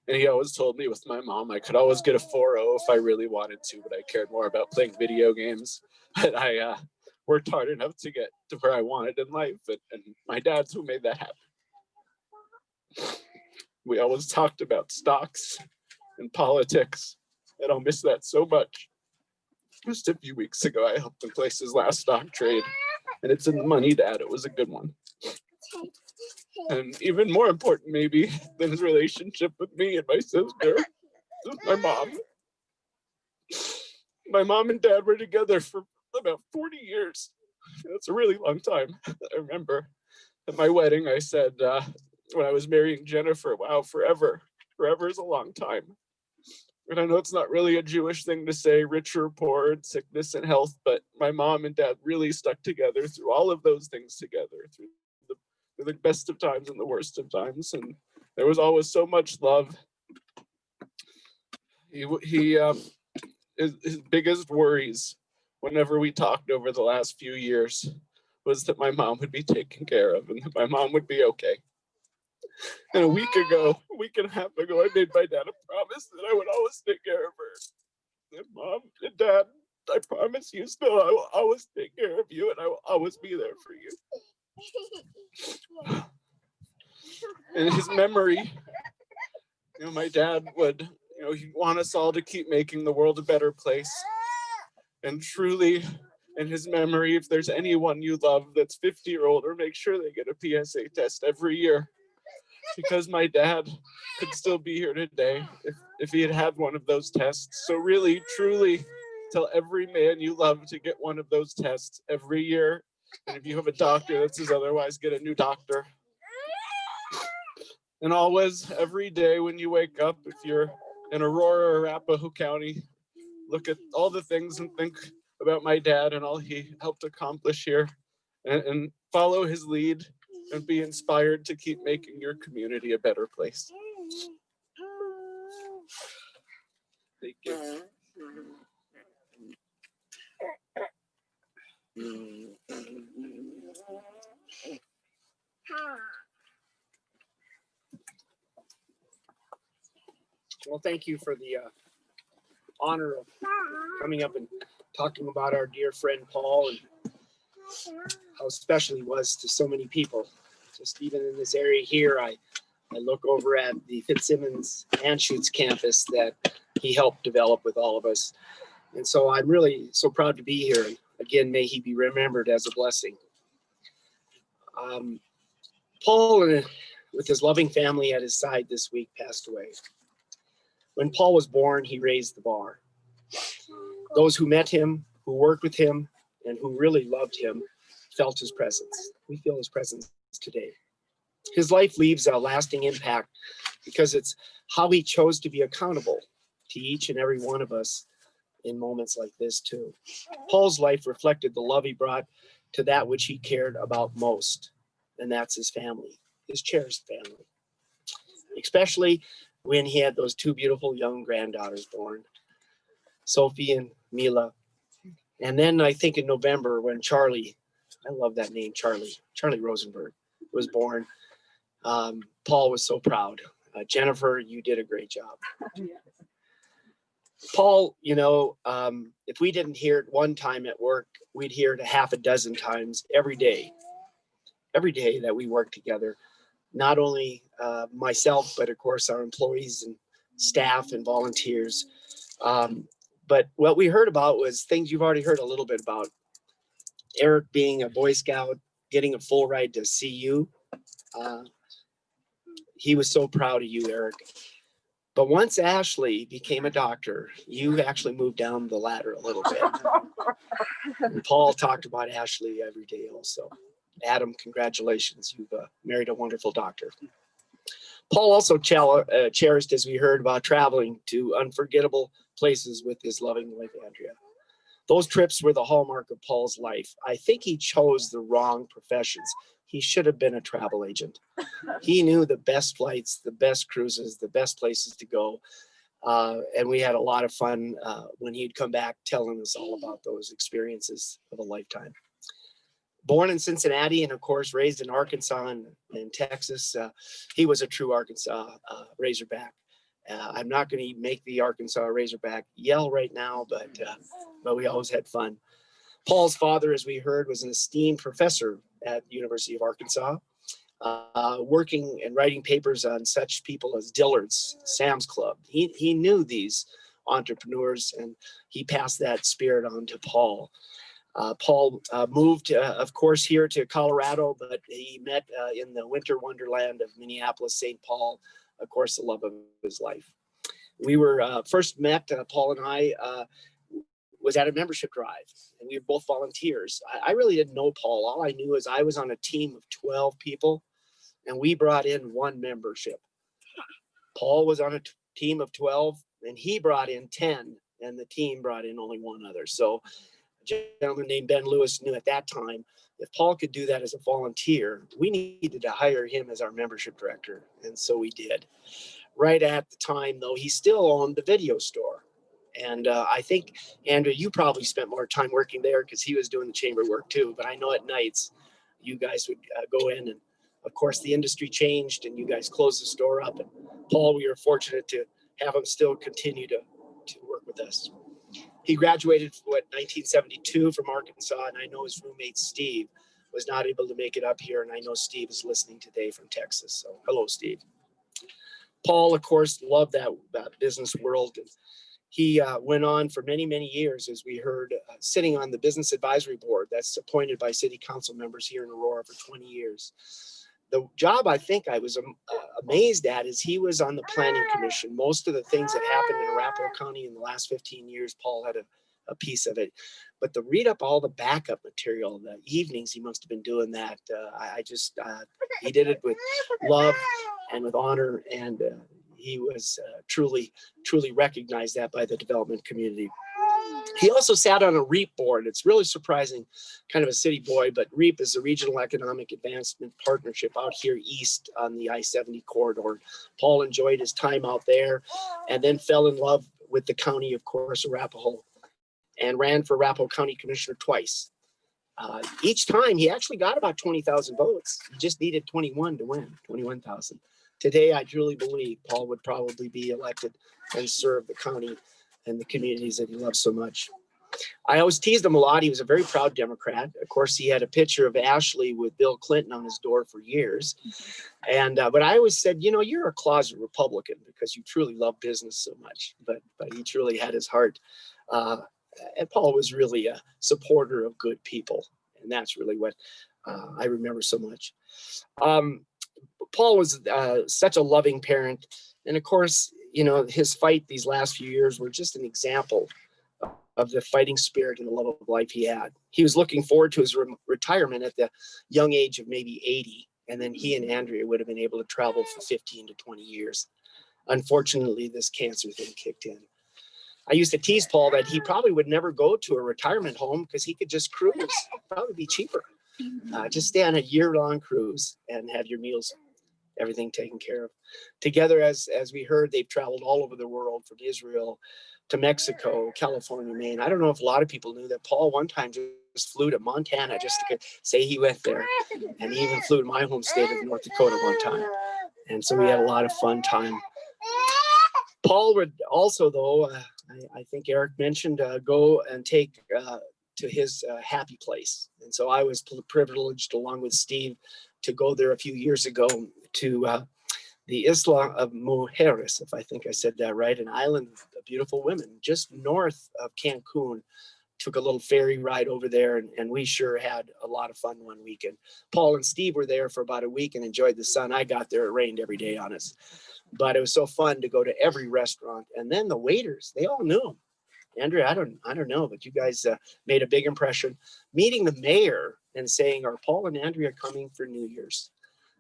And he always told me with my mom, I could always get a 4.0 if I really wanted to, but I cared more about playing video games. But I worked hard enough to get to where I wanted in life. And my dad's who made that happen. We always talked about stocks and politics, and I'll miss that so much. Just a few weeks ago, I helped him place his last stock trade, and it's in the money, Dad. It was a good one. And even more important, maybe, than his relationship with me and my sister, is my mom. My mom and Dad were together for about 40 years. That's a really long time. I remember at my wedding, I said, when I was marrying Jennifer, wow, forever is a long time. And I know it's not really a Jewish thing to say, rich or poor, sickness and health, but my mom and dad really stuck together through all of those things together, through the best of times and the worst of times. And there was always so much love. His biggest worries whenever we talked over the last few years was that my mom would be taken care of and that my mom would be okay. And a week and a half ago, I made my dad a promise that I would always take care of her. And Mom and Dad, I promise you still, I will always take care of you and I will always be there for you. In his memory, my dad would, he'd want us all to keep making the world a better place. And truly, in his memory, if there's anyone you love that's 50 or older, make sure they get a PSA test every year. Because my dad could still be here today if he had had one of those tests. So really, truly, tell every man you love to get one of those tests every year. And if you have a doctor that says otherwise, get a new doctor. And always, every day when you wake up, if you're in Aurora or Arapahoe County, look at all the things and think about my dad and all he helped accomplish here and follow his lead. And be inspired to keep making your community a better place. Thank you. Well, thank you for the honor of coming up and talking about our dear friend Paul and how special he was to so many people. Just even in this area here, I look over at the Fitzsimmons Anschutz campus that he helped develop with all of us. And so I'm really so proud to be here. Again, may he be remembered as a blessing. Paul, with his loving family at his side this week, passed away. When Paul was born, he raised the bar. Those who met him, who worked with him, and who really loved him felt his presence. We feel his presence today. His life leaves a lasting impact because it's how he chose to be accountable to each and every one of us in moments like this too. Paul's life reflected the love he brought to that which he cared about most, and that's his family, his cherished family. Especially when he had those two beautiful young granddaughters born, Sophie and Mila. And then I think in November when Charlie, I love that name, Charlie Rosenberg, was born. Paul was so proud. Jennifer, you did a great job. Paul, if we didn't hear it one time at work, we'd hear it a half a dozen times every day that we worked together. Not only myself, but of course our employees and staff and volunteers. But what we heard about was things you've already heard a little bit about. Eric being a Boy Scout, getting a full ride to CU. He was so proud of you, Eric. But once Ashley became a doctor, you actually moved down the ladder a little bit. And Paul talked about Ashley every day also. Adam, congratulations. You've married a wonderful doctor. Paul also cherished, as we heard, about traveling to unforgettable places with his loving wife, Andrea. Those trips were the hallmark of Paul's life. I think he chose the wrong professions. He should have been a travel agent. He knew the best flights, the best cruises, the best places to go. And we had a lot of fun when he'd come back telling us all about those experiences of a lifetime. Born in Cincinnati and, of course, raised in Arkansas and Texas, he was a true Arkansas Razorback. I'm not going to make the Arkansas Razorback yell right now, but we always had fun. Paul's father, as we heard, was an esteemed professor at the University of Arkansas, working and writing papers on such people as Dillard's, Sam's Club. He knew these entrepreneurs, and he passed that spirit on to Paul. Paul moved, of course, here to Colorado, but he met in the winter wonderland of Minneapolis, St. Paul, of course, the love of his life. We were first met, Paul and I, was at a membership drive, and we were both volunteers. I really didn't know Paul. All I knew is I was on a team of 12 people, and we brought in one membership. Paul was on a team of 12, and he brought in 10, and the team brought in only one other. So a gentleman named Ben Lewis knew at that time, if Paul could do that as a volunteer, we needed to hire him as our membership director, and so we did. Right at the time, though, he still owned the video store. And I think, Andrew, you probably spent more time working there because he was doing the chamber work too. But I know at nights, you guys would go in, and of course the industry changed and you guys closed the store up. And Paul, we were fortunate to have him still continue to work with us. He graduated, 1972 from Arkansas, and I know his roommate Steve was not able to make it up here, and I know Steve is listening today from Texas. So hello, Steve. Paul, of course, loved that business world. And he went on for many, many years, as we heard, sitting on the business advisory board that's appointed by city council members here in Aurora for 20 years. The job I think I was amazed at is he was on the planning commission. Most of the things that happened in Arapahoe County in the last 15 years, Paul had a piece of it. But to read up all the backup material, the evenings he must have been doing that. He did it with love and with honor, and he was truly recognized that by the development community. He also sat on a REAP board. It's really surprising, kind of a city boy, but REAP is the Regional Economic Advancement Partnership out here east on the I-70 corridor. Paul enjoyed his time out there and then fell in love with the county, of course, Arapahoe, and ran for Arapahoe County Commissioner twice. Each time he actually got about 20,000 votes. He just needed 21 to win, 21,000. Today, I truly believe Paul would probably be elected and serve the county and the communities that he loves so much. I always teased him a lot. He was a very proud Democrat. Of course, he had a picture of Ashley with Bill Clinton on his door for years. And but I always said, you know, you're a closet Republican because you truly love business so much. But he truly had his heart. And Paul was really a supporter of good people. And that's really what I remember so much. Paul was such a loving parent. And of course, you know, his fight these last few years were just an example of the fighting spirit and the love of life he had. He was looking forward to his retirement at the young age of maybe 80. And then he and Andrea would have been able to travel for 15 to 20 years. Unfortunately, this cancer thing kicked in. I used to tease Paul that he probably would never go to a retirement home because he could just cruise. It'd probably be cheaper. Just stay on a year-long cruise and have your meals, everything taken care of. Together, as we heard, they've traveled all over the world, from Israel to Mexico, California, Maine. I don't know if a lot of people knew that Paul one time just flew to Montana just to say he went there. And he even flew to my home state of North Dakota one time. And so we had a lot of fun time. Paul would also, though, I think Eric mentioned, go and take to his happy place. And so I was privileged, along with Steve, to go there a few years ago to the Isla of Mujeres, if I think I said that right, an island of beautiful women just north of Cancun. Took a little ferry ride over there, and we sure had a lot of fun one weekend. Paul and Steve were there for about a week and enjoyed the sun. I got there, it rained every day on us. But it was so fun to go to every restaurant. And then the waiters, they all knew him. Andrea, I don't know, but you guys made a big impression. Meeting the mayor and saying, are Paul and Andrea coming for New Year's?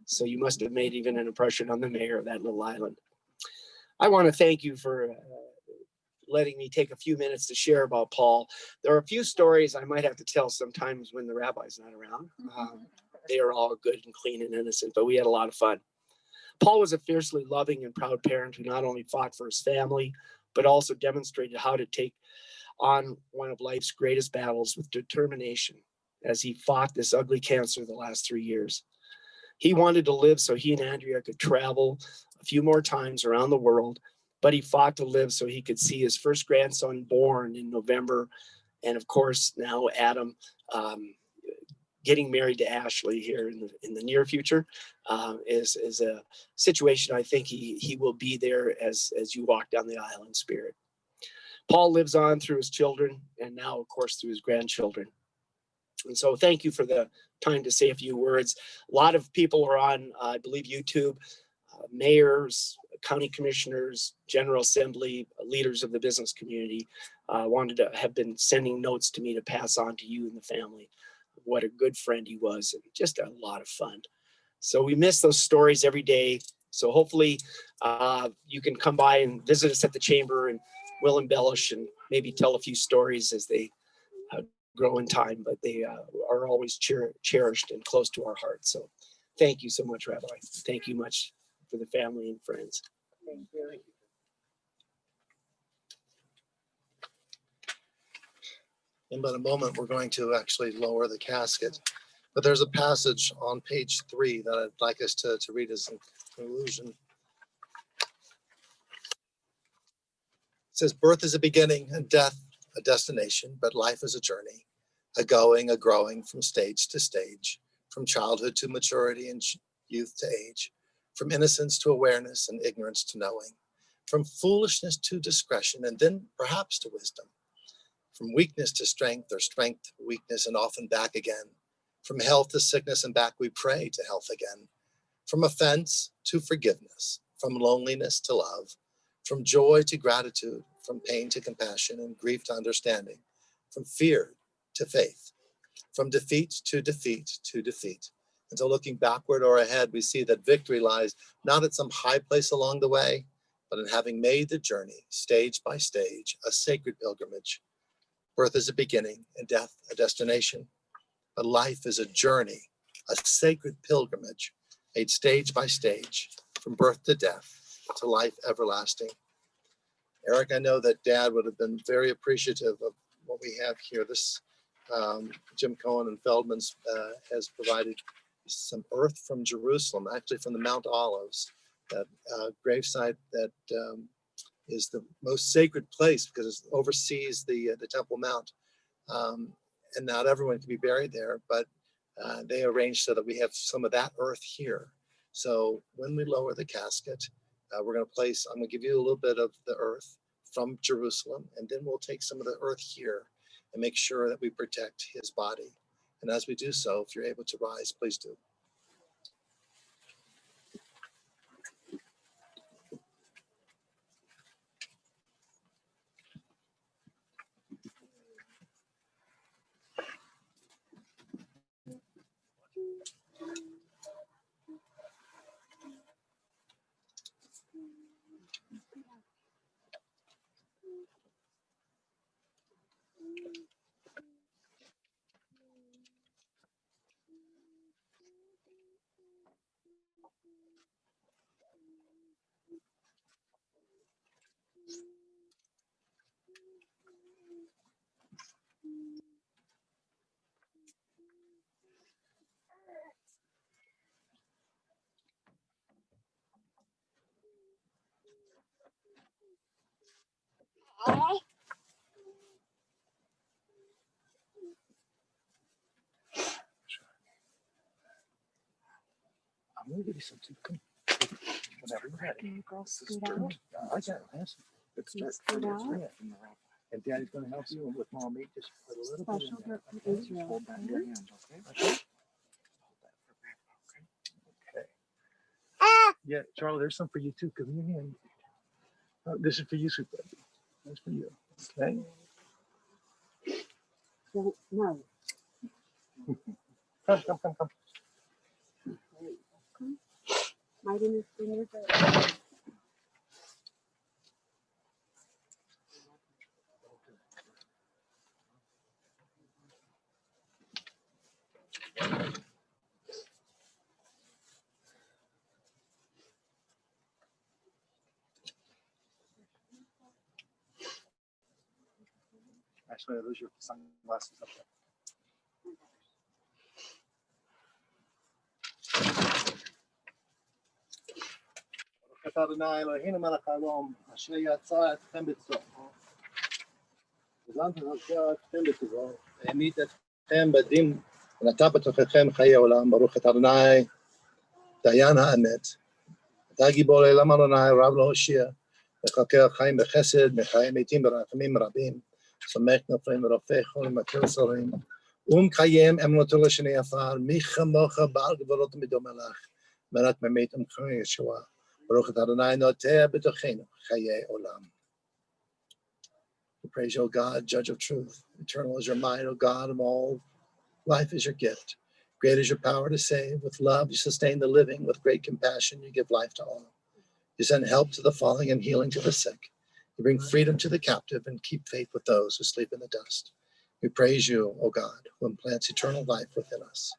So you must have made even an impression on the mayor of that little island. I want to thank you for letting me take a few minutes to share about Paul. There are a few stories I might have to tell sometimes when the rabbi's not around. They are all good and clean and innocent, but we had a lot of fun. Paul was a fiercely loving and proud parent who not only fought for his family, but also demonstrated how to take on one of life's greatest battles with determination as he fought this ugly cancer the last 3 years. He wanted to live so he and Andrea could travel a few more times around the world, but he fought to live so he could see his first grandson born in November. And of course, now Adam getting married to Ashley here in the near future is a situation I think he will be there as you walk down the aisle in spirit. Paul lives on through his children and now, of course, through his grandchildren. And so thank you for the time to say a few words. A lot of people are on, I believe, YouTube, mayors, county commissioners, General Assembly, leaders of the business community have been sending notes to me to pass on to you and the family. What a good friend he was, and just a lot of fun. So we miss those stories every day. So hopefully you can come by and visit us at the chamber, and we'll embellish and maybe tell a few stories as they grow in time, but they are always cherished and close to our hearts. So thank you so much, Rabbi. Thank you much for the family and friends. Thank you. In about a moment, we're going to actually lower the casket. But there's a passage on page 3 that I'd like us to read as a conclusion. It says, birth is a beginning and death a destination, but life is a journey, a going, a growing from stage to stage, from childhood to maturity and youth to age, from innocence to awareness and ignorance to knowing, from foolishness to discretion, and then perhaps to wisdom, from weakness to strength, or strength to weakness, and often back again, from health to sickness and back we pray to health again, from offense to forgiveness, from loneliness to love, from joy to gratitude, from pain to compassion, and grief to understanding, from fear to faith, from defeat to defeat to defeat. And so looking backward or ahead, we see that victory lies not at some high place along the way, but in having made the journey stage by stage, a sacred pilgrimage. Birth is a beginning and death a destination, but life is a journey, a sacred pilgrimage made stage by stage, from birth to death to life everlasting. Eric, I know that Dad would have been very appreciative of what we have here. This Jim Cohen and Feldman's has provided some earth from Jerusalem, actually from the Mount Olives, that gravesite that is the most sacred place because it oversees the Temple Mount. And not everyone can be buried there, but they arranged so that we have some of that earth here. So when we lower the casket, we're going to place, I'm going to give you a little bit of the earth from Jerusalem, and then we'll take some of the earth here and make sure that we protect his body. And as we do so, if you're able to rise, please do. I'm going to give you some too. Come. Whenever you're ready. Can you girls This is scoot out? perfect. I got it. Let's Can you start. scoot out? And Daddy's going to help you with Mommy. Just put a little bit in Special there. for Okay? Israel, Hold that in okay? your hands, okay? Okay. Hold that for Grandpa, okay? Yeah, Charlie, there's some for you too. Give me your hand. This is for you, Sweet Baby. That's for you. Okay? Well, no. Come. Right in his fingers. Actually, those are your sunglasses up there. ברוך אתה אדוני אלוהינו מלך העולם, אשר יצר אתכם בצאתו. הזנת אתכם בטובו, והמית אתכם בדין, ונטע בתוככם חיי עולם. ברוך אתה אדוני, דיין האמת. אתה גיבור לעולם אדוני, רב להושיע, מחכה חיים בחסד, מחיי מתים ברחמים רבים, סומך נופלים ורופא חולים מכיר שרים, ומקיים אמונתו לשני עפר, מי כמוך בעל גבולות מדומה לך, מלך ממת ומכיר ישועה. ברוך אתה אדוני נוטע בתוכנו חיי עולם. We praise you, O God, judge of truth. Eternal is your might, O God of all. Life is your gift. Great is your power to save. With love, you sustain the living. With great compassion, you give life to all. You send help to the falling and healing to the sick. You bring freedom to the captive and keep faith with those who sleep in the dust. We praise you, O God, who implants eternal life within us.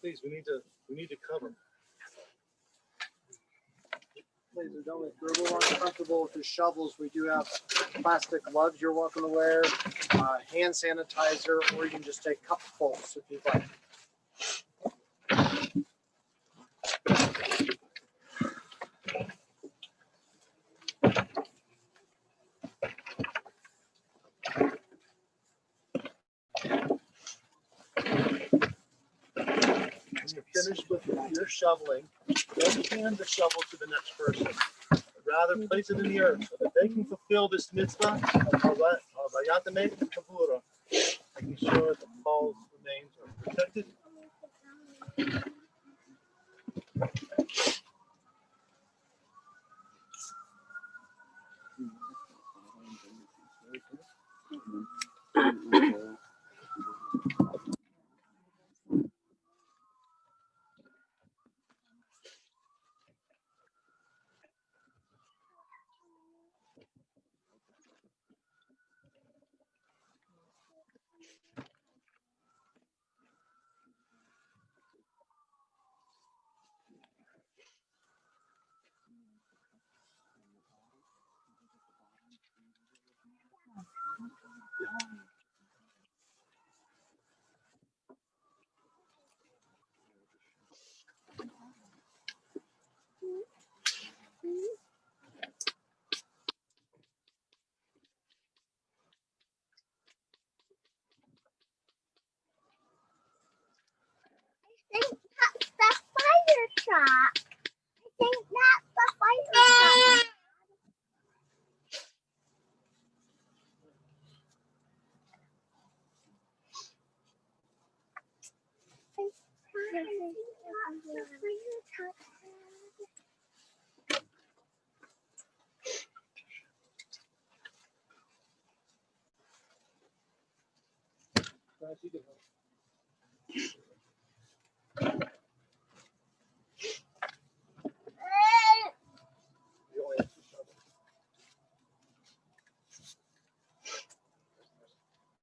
Please, we need to cover. Please, if you're a little uncomfortable with your shovels, we do have plastic gloves you're welcome to wear, hand sanitizer, or you can just take cupfuls if you'd like. When you're finished with your shoveling, don't hand the shovel to the next person. Rather, place it in the earth so that they can fulfill this mitzvah of Hayatamet and Kavura, making sure that Paul's remains are protected.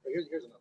Here's another one.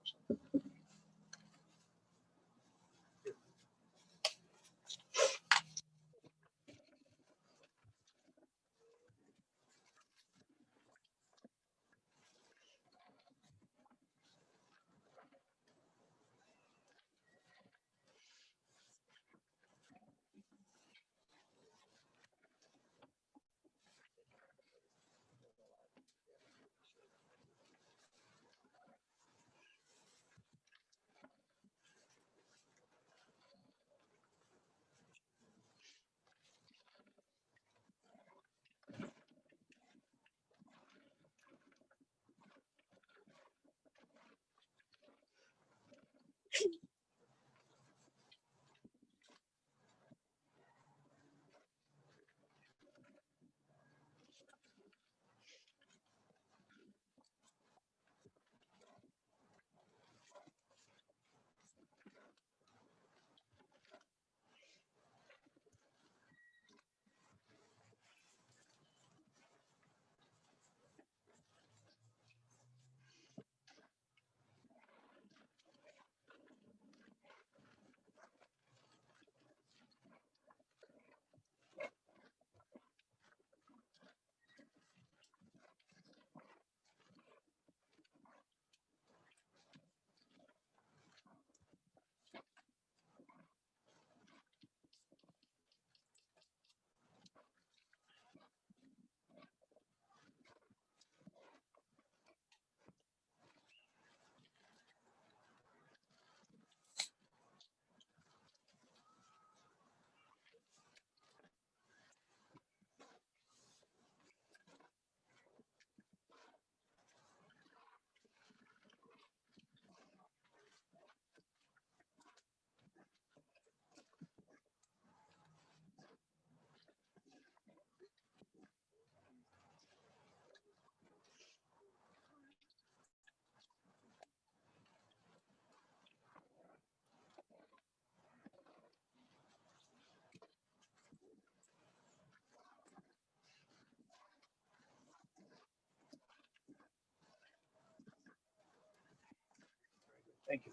Thank you.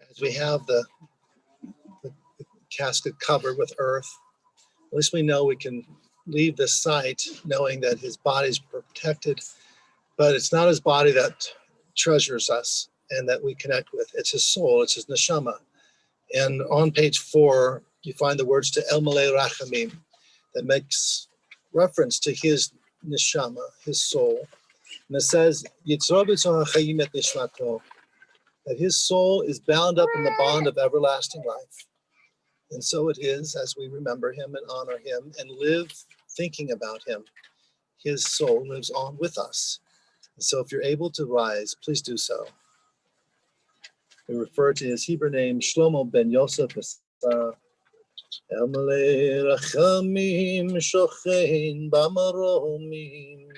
As we have the casket covered with earth, at least we know we can leave this site knowing that his body's protected, but it's not his body that treasures us and that we connect with. It's his soul, it's his neshama. And on page 4, you find the words to El Malei Rachamim that makes reference to his neshama, his soul. And it says, Yitzro b'tzor ha'chayim et nishmato, that his soul is bound up in the bond of everlasting life. And so it is as we remember him and honor him and live thinking about him. His soul lives on with us. And so if you're able to rise, please do so. We refer to his Hebrew name, Shlomo ben Yosef El Malei Rachamim Shochein Bamaromim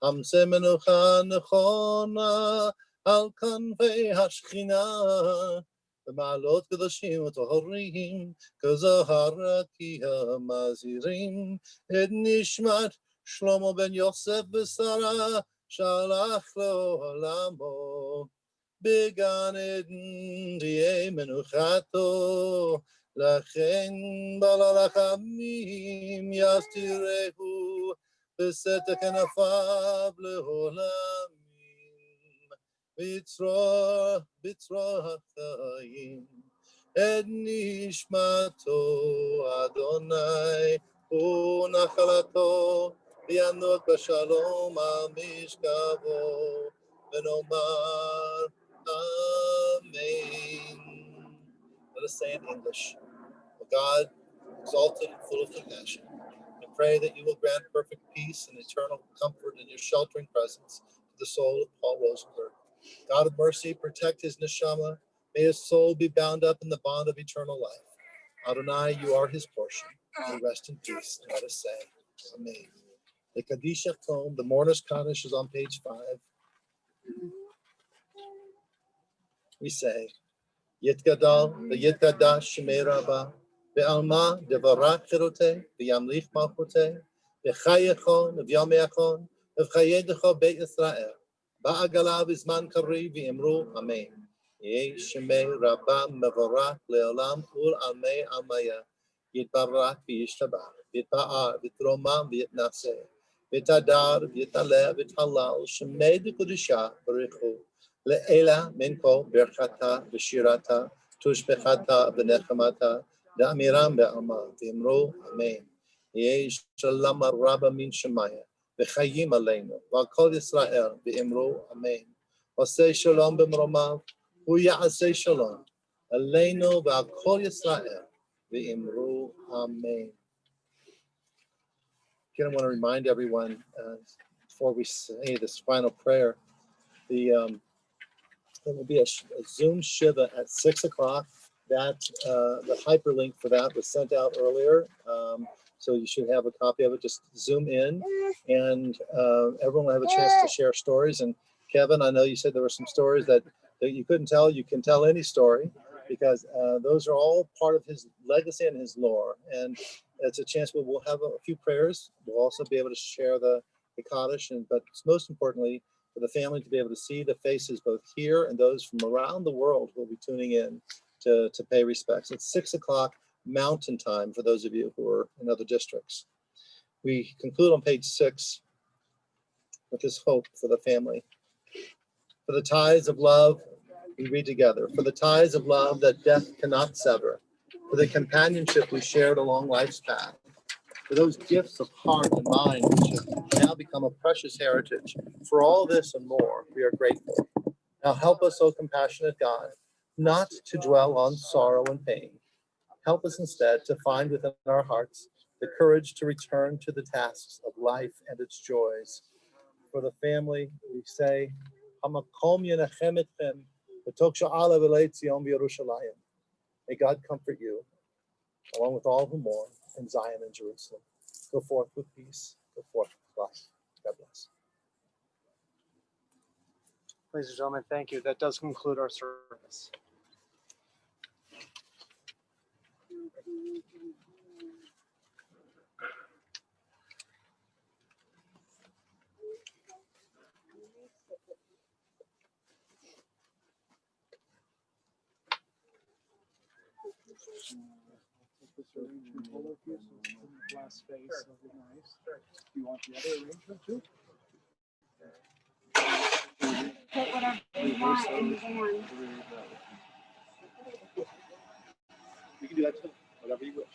Hamse Menucha Nechona Al Kanvei Hashchina B'Ma'alot Kedoshim U'Tohorim K'Zohar Ki HaMazirim Et Nishmat Shlomo ben Yosef B'Sara Shalach Lo Olamo Began Eden Dieh Menuchato Lachen Balarachamim Yastirehu Beseta Kenafav Leholamim Bitzroh HaChaim Ed Nishmato Adonai Unachalato Bianot Bashalom Al Mishkavo Benomar Amen. Let us say in English, O God, exalted and full of compassion, I pray that you will grant perfect peace and eternal comfort in your sheltering presence to the soul of Paul Rosenberg. God of mercy, protect his neshama. May his soul be bound up in the bond of eternal life. Adonai, you are his portion. May rest in peace. Let us say, Amen. The Kaddish Tome, the Mourner's Kaddish, is on page 5. We say, Yitgadal, v'yitgadash shemei rabba, ve'alma devarach chirote, ve'yamlich malchote, ve'chayecho, ve'yameachon, ve'chayedecho be'et Yisrael, ba'agala v'zman kari v'imru, Amen. Yeh shemei rabba mevarach le'olam ul almei almaya, yitbarach v'yishtabach, v'yitpa'ar, v'yitromam v'yitnaseh, v'yitadar, v'yitaleh, v'yitalal, shemei d'kodisha b'richu, Le'ela minko berchata v'shirata tushbechata v'nechamata da'amiram be'alma v'imru amen. Yeh shalom rabba min shemaya v'chayim aleinu v'al kol Yisrael v'imru amen. Osei shalom b'mromav hu ya'asei shalom aleinu v'al kol Yisrael v'imru amen. Again, I want to remind everyone before we say this final prayer, there will be a Zoom Shiva at 6 o'clock. That the hyperlink for that was sent out earlier, so you should have a copy of it. Just zoom in, and everyone will have a chance to share stories. And Kevin, I know you said there were some stories that you couldn't tell. You can tell any story because those are all part of his legacy and his lore. And it's a chance where we'll have a few prayers. We'll also be able to share the Kaddish, but most importantly, for the family to be able to see the faces both here and those from around the world who will be tuning in to pay respects. It's 6 o'clock Mountain Time for those of you who are in other districts. We conclude on page 6 with this hope for the family. For the ties of love, we read together. For the ties of love that death cannot sever. For the companionship we shared along life's path. For those gifts of heart and mind which have now become a precious heritage. For all this and more, we are grateful. Now help us, O compassionate God, not to dwell on sorrow and pain. Help us instead to find within our hearts the courage to return to the tasks of life and its joys. For the family, we say, Hamakom yenachem etchem, v'tok sha'ala v'lei Tzion v'Yerushalayim. May God comfort you, along with all who mourn in Zion and Jerusalem. Go forth with peace. Go forth with life. God bless. Ladies and gentlemen, thank you. That does conclude our service. Glass face, that'd be nice. You want the other arrangement too? Put whatever you want in the one. You can do that too, whatever you wish.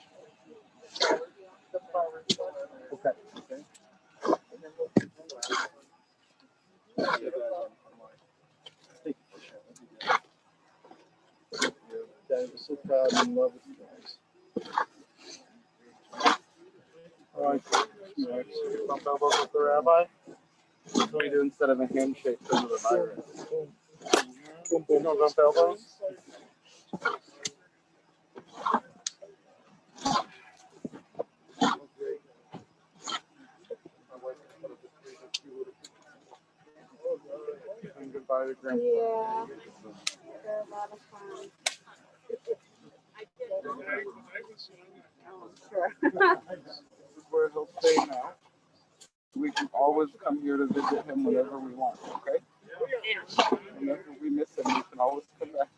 Okay. Okay. Thank you for sharing. Dad was so proud and in love with you guys. All right. You want to bump elbows with the rabbi? What do we do instead of a handshake because of the virus? Boom, boom. No bump elbows? And goodbye to Grandpa. Yeah. They're a lot of fun. Oh, sure. This is where he'll stay now. We can always come here to visit him whenever we want, okay? Whenever we miss him, we can always come back.